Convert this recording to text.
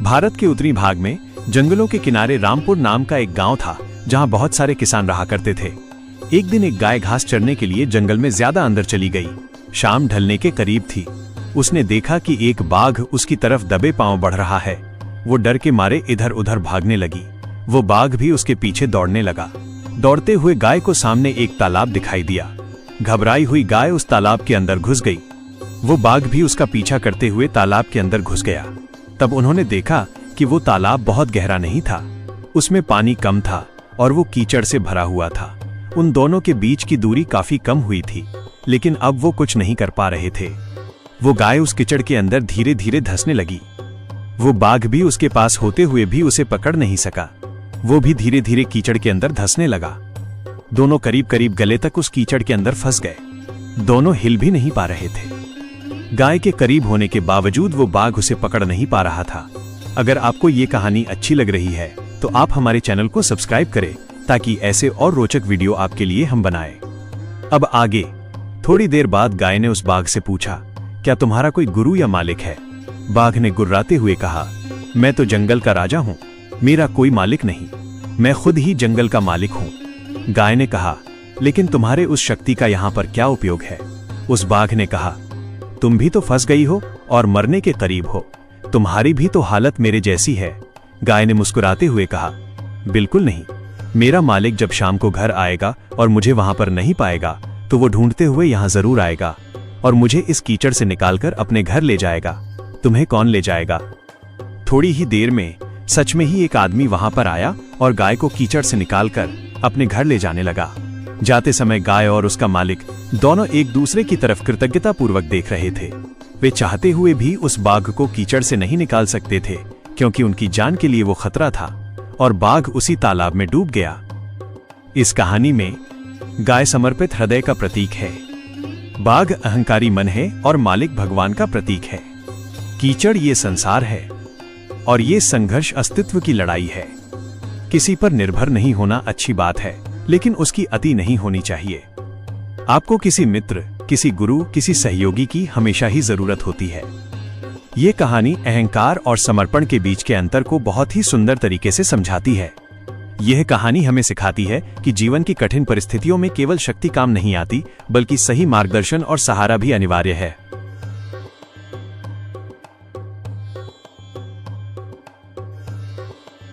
भारत के उत्तरी भाग में जंगलों के किनारे रामपुर नाम का एक गांव था, जहां बहुत सारे किसान रहा करते थे। एक दिन एक गाय घास चरने के लिए जंगल में ज्यादा अंदर चली गई। शाम ढलने के करीब थी। उसने देखा कि एक बाघ उसकी तरफ दबे पांव बढ़ रहा है। वो डर के मारे इधर उधर भागने लगी। वो बाघ भी उसके पीछे दौड़ने लगा। दौड़ते हुए गाय को सामने एक तालाब दिखाई दिया। घबराई हुई गाय उस तालाब के अंदर घुस गई। वो बाघ भी उसका पीछा करते हुए तालाब के अंदर घुस गया। तब उन्होंने देखा कि वो तालाब बहुत गहरा नहीं था, उसमें पानी कम था और वो कीचड़ से भरा हुआ था। उन दोनों के बीच की दूरी काफी कम हुई थी, लेकिन अब वो कुछ नहीं कर पा रहे थे। वो गाय उस कीचड़ के अंदर धीरे धीरे धंसने लगी। वो बाघ भी उसके पास होते हुए भी उसे पकड़ नहीं सका। वो भी धीरे धीरे कीचड़ के अंदर धंसने लगा। दोनों करीब करीब गले तक उस कीचड़ के अंदर फंस गए। दोनों हिल भी नहीं पा रहे थे। गाय के करीब होने के बावजूद वो बाघ उसे पकड़ नहीं पा रहा था। अगर आपको ये कहानी अच्छी लग रही है तो आप हमारे चैनल को सब्सक्राइब करें, ताकि ऐसे और रोचक वीडियो आपके लिए हम बनाएं। अब आगे। थोड़ी देर बाद गाय ने उस बाघ से पूछा, क्या तुम्हारा कोई गुरु या मालिक है? बाघ ने गुर्राते हुए कहा, मैं तो जंगल का राजा हूं, मेरा कोई मालिक नहीं, मैं खुद ही जंगल का मालिक हूं। गाय ने कहा, लेकिन तुम्हारे उस शक्ति का यहां पर क्या उपयोग है? उस बाघ ने कहा, तुम भी तो फंस गई हो और मरने के करीब हो, तुम्हारी भी तो हालत मेरे जैसी है। गाय ने मुस्कुराते हुए कहा, बिल्कुल नहीं, मेरा मालिक जब शाम को घर आएगा और मुझे वहां पर नहीं पाएगा तो वो ढूंढते हुए यहां जरूर आएगा और मुझे इस कीचड़ से निकालकर अपने घर ले जाएगा। तुम्हें कौन ले जाएगा? थोड़ी ही देर में सच में ही एक आदमी वहां पर आया और गाय को कीचड़ से निकालकर अपने घर ले जाने लगा। जाते समय गाय और उसका मालिक दोनों एक दूसरे की तरफ कृतज्ञतापूर्वक देख रहे थे। वे चाहते हुए भी उस बाघ को कीचड़ से नहीं निकाल सकते थे, क्योंकि उनकी जान के लिए वो खतरा था और बाघ उसी तालाब में डूब गया। इस कहानी में गाय समर्पित हृदय का प्रतीक है, बाघ अहंकारी मन है और मालिक भगवान का प्रतीक है। कीचड़ ये संसार है और ये संघर्ष अस्तित्व की लड़ाई है। किसी पर निर्भर नहीं होना अच्छी बात है, लेकिन उसकी अति नहीं होनी चाहिए। आपको किसी मित्र, किसी गुरु, किसी सहयोगी की हमेशा ही जरूरत होती है। ये कहानी अहंकार और समर्पण के बीच के अंतर को बहुत ही सुंदर तरीके से समझाती है। यह कहानी हमें सिखाती है कि जीवन की कठिन परिस्थितियों में केवल शक्ति काम नहीं आती, बल्कि सही मार्गदर्शन और सहारा भी अनिवार्य है।